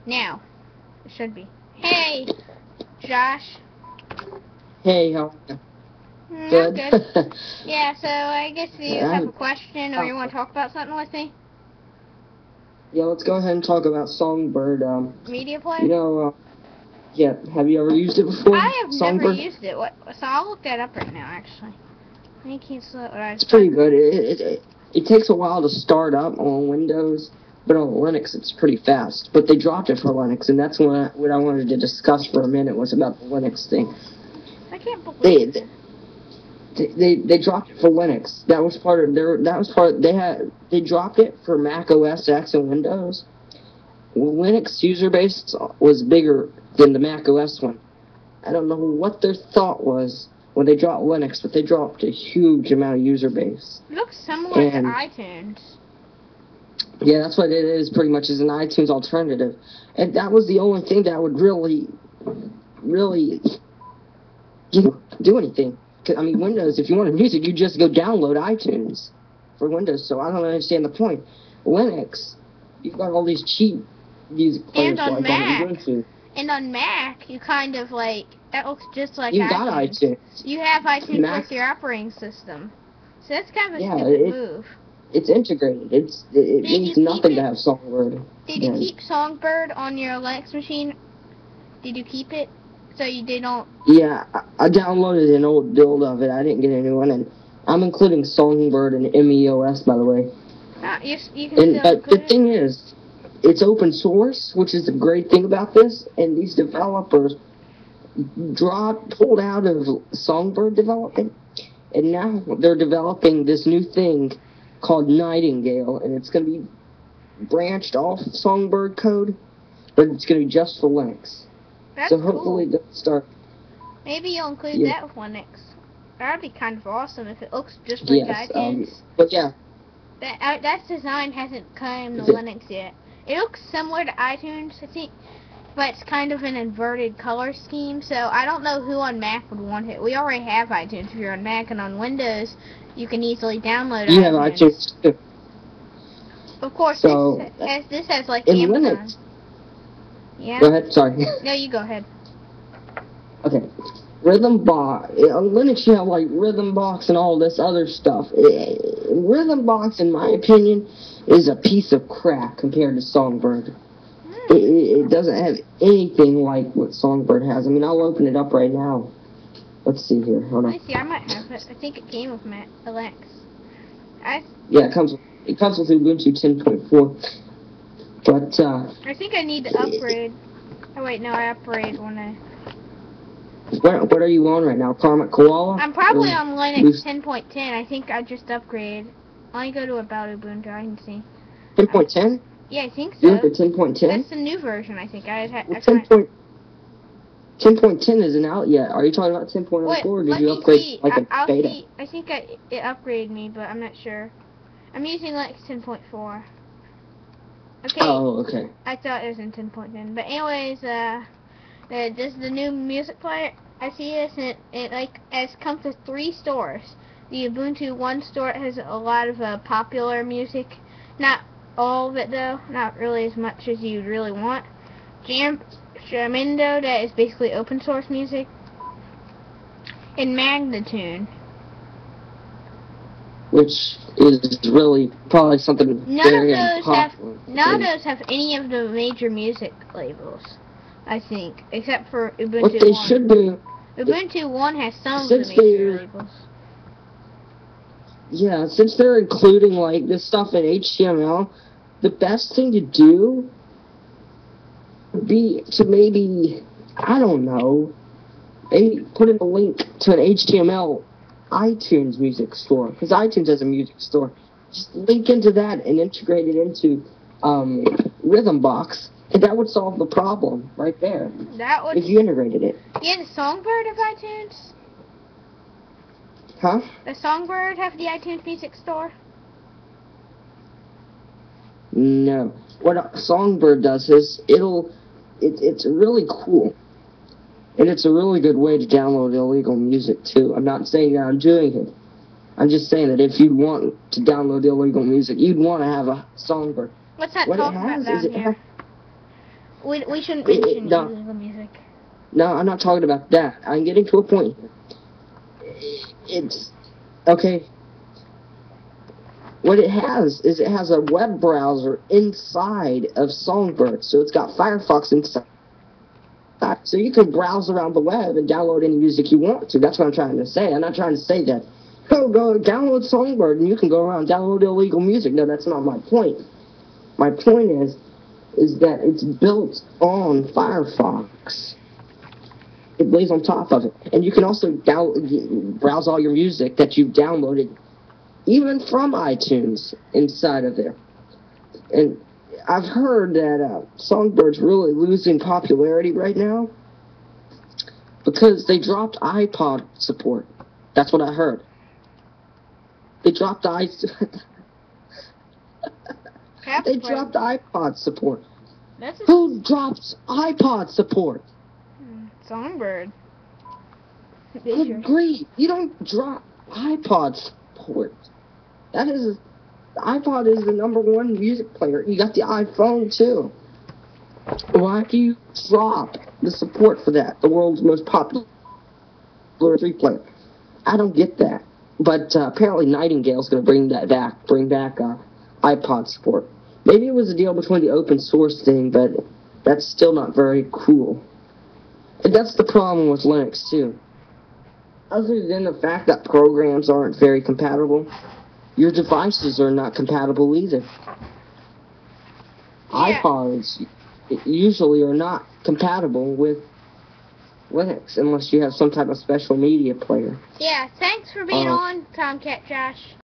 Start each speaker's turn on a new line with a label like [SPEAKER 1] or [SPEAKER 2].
[SPEAKER 1] Now. It should be. Hey, Josh.
[SPEAKER 2] Hey, how are you?
[SPEAKER 1] I'm good. Yeah, so I guess you have a question or you want to talk about something with me?
[SPEAKER 2] Yeah, let's go ahead and talk about Songbird.
[SPEAKER 1] Media player?
[SPEAKER 2] You know, yeah, have you ever used it before?
[SPEAKER 1] I have
[SPEAKER 2] Songbird?
[SPEAKER 1] never used it. So I'll look that up right now, actually. I can't slow it.
[SPEAKER 2] It's pretty good. It takes a while to start up on Windows, but on Linux it's pretty fast. But they dropped it for Linux, and that's what I wanted to discuss for a minute was about the Linux thing.
[SPEAKER 1] I can't believe it.
[SPEAKER 2] They dropped it for Linux. That was part of they dropped it for Mac OS X and Windows. Linux user base was bigger than the Mac OS one. I don't know what their thought was when they dropped Linux, but they dropped a huge amount of user base.
[SPEAKER 1] It looks similar to iTunes.
[SPEAKER 2] Yeah, that's what it is pretty much, is an iTunes alternative. And that was the only thing that would really do anything. I mean, Windows, if you wanted music, you just go download iTunes for Windows, so I don't understand the point. Linux, you've got all these cheap music players
[SPEAKER 1] and on
[SPEAKER 2] like
[SPEAKER 1] Mac,
[SPEAKER 2] on Ubuntu.
[SPEAKER 1] And on Mac, you kind of like, that looks just like
[SPEAKER 2] you
[SPEAKER 1] iTunes.
[SPEAKER 2] Got iTunes.
[SPEAKER 1] You have iTunes
[SPEAKER 2] Mac,
[SPEAKER 1] with your operating system. So that's kind of a stupid move.
[SPEAKER 2] It's integrated. It means nothing to have Songbird.
[SPEAKER 1] Did you keep Songbird on your Linux machine? Did you keep it? So you didn't...
[SPEAKER 2] Yeah, I downloaded an old build of it. I didn't get a new one, and I'm including Songbird and MEOS, by the way.
[SPEAKER 1] You can
[SPEAKER 2] but the thing is, it's open source, which is the great thing about this, and these developers pulled out of Songbird development, and now they're developing this new thing called Nightingale, and it's going to be branched off Songbird code, but it's going to be just for Linux.
[SPEAKER 1] That's
[SPEAKER 2] so hopefully
[SPEAKER 1] cool.
[SPEAKER 2] they'll start.
[SPEAKER 1] Maybe you'll include that with Linux. That'd be kind of awesome if it looks just like iTunes.
[SPEAKER 2] But yeah.
[SPEAKER 1] That design hasn't come to Linux yet. It looks similar to iTunes, I think, but it's kind of an inverted color scheme, so I don't know who on Mac would want it. We already have iTunes if you're on Mac, and on Windows, you can easily download iTunes.
[SPEAKER 2] You have iTunes too.
[SPEAKER 1] Of course,
[SPEAKER 2] so,
[SPEAKER 1] this has like
[SPEAKER 2] in
[SPEAKER 1] Amazon.
[SPEAKER 2] Linux.
[SPEAKER 1] Yeah?
[SPEAKER 2] Go ahead, sorry.
[SPEAKER 1] No, you go ahead.
[SPEAKER 2] Okay. Rhythmbox. On Linux, you have like Rhythmbox and all this other stuff. Rhythmbox, in my opinion, is a piece of crap compared to Songbird. It doesn't have anything like what Songbird has. I mean, I'll open it up right now. Let's see here. Hold on.
[SPEAKER 1] Let me see. I might have it. I think it came with Alex.
[SPEAKER 2] Yeah, it comes with Ubuntu 10.4. But
[SPEAKER 1] I think I need to upgrade. Oh wait, no, I upgrade when I.
[SPEAKER 2] What are you on right now? Karmic Koala?
[SPEAKER 1] I'm probably on Linux 10.10. I think I just upgraded. Let me go to About Ubuntu. I can see.
[SPEAKER 2] 10.10?
[SPEAKER 1] Yeah, I think so.
[SPEAKER 2] You're for 10.10?
[SPEAKER 1] That's the new version, I think.
[SPEAKER 2] 10.10 isn't out yet. Are you talking about 10.04 or did you upgrade like a beta?
[SPEAKER 1] I think it upgraded me, but I'm not sure. I'm using Linux 10.4. Okay.
[SPEAKER 2] Oh, okay.
[SPEAKER 1] I thought it was in 10.10. But anyways, this is the new music player. I see this, and it has come to 3 stores. The Ubuntu One store has a lot of popular music. Not all of it, though. Not really as much as you'd really want. Jamendo, that is basically open source music. And Magnatune,
[SPEAKER 2] which is really probably something very unpopular.
[SPEAKER 1] None of those have any of the major music labels, I think, except for Ubuntu 1.
[SPEAKER 2] What they should do...
[SPEAKER 1] Ubuntu 1 has some of the major labels.
[SPEAKER 2] Yeah, since they're including, like, this stuff in HTML, the best thing to do would be to maybe, I don't know, maybe put in a link to an HTML iTunes music store, because iTunes has a music store. Just link into that and integrate it into Rhythmbox, and that would solve the problem right there.
[SPEAKER 1] That would.
[SPEAKER 2] If you integrated it.
[SPEAKER 1] Yeah, the Songbird of iTunes.
[SPEAKER 2] Huh?
[SPEAKER 1] Does Songbird have the iTunes music store?
[SPEAKER 2] No. What Songbird does is it's really cool. And it's a really good way to download illegal music, too. I'm not saying that I'm doing it. I'm just saying that if you want to download illegal music, you'd want to have a Songbird.
[SPEAKER 1] What's that talking about down here? We shouldn't mention
[SPEAKER 2] No.
[SPEAKER 1] illegal music.
[SPEAKER 2] No, I'm not talking about that. I'm getting to a point here. It's okay. What it has is it has a web browser inside of Songbird, so it's got Firefox inside. So you can browse around the web and download any music you want to. That's what I'm trying to say. I'm not trying to say that, oh, go download Songbird and you can go around and download illegal music. No, that's not my point. My point is that it's built on Firefox. It lays on top of it. And you can also browse all your music that you've downloaded, even from iTunes, inside of there. And I've heard that Songbird's really losing popularity right now because they dropped iPod support. That's what I heard. They dropped They dropped iPod support. Who drops iPod support?
[SPEAKER 1] Songbird.
[SPEAKER 2] Good grief. You don't drop iPod support. The iPod is the #1 music player. You got the iPhone too. Why do you drop the support for that? The world's most popular MP3 player. I don't get that. But apparently Nightingale's going to bring that back. Bring back iPod support. Maybe it was a deal between the open source thing, but that's still not very cool. And that's the problem with Linux too. Other than the fact that programs aren't very compatible, your devices are not compatible either.
[SPEAKER 1] Yeah.
[SPEAKER 2] iPods usually are not compatible with Linux unless you have some type of special media player.
[SPEAKER 1] Yeah, thanks for being on, Tomcat Josh.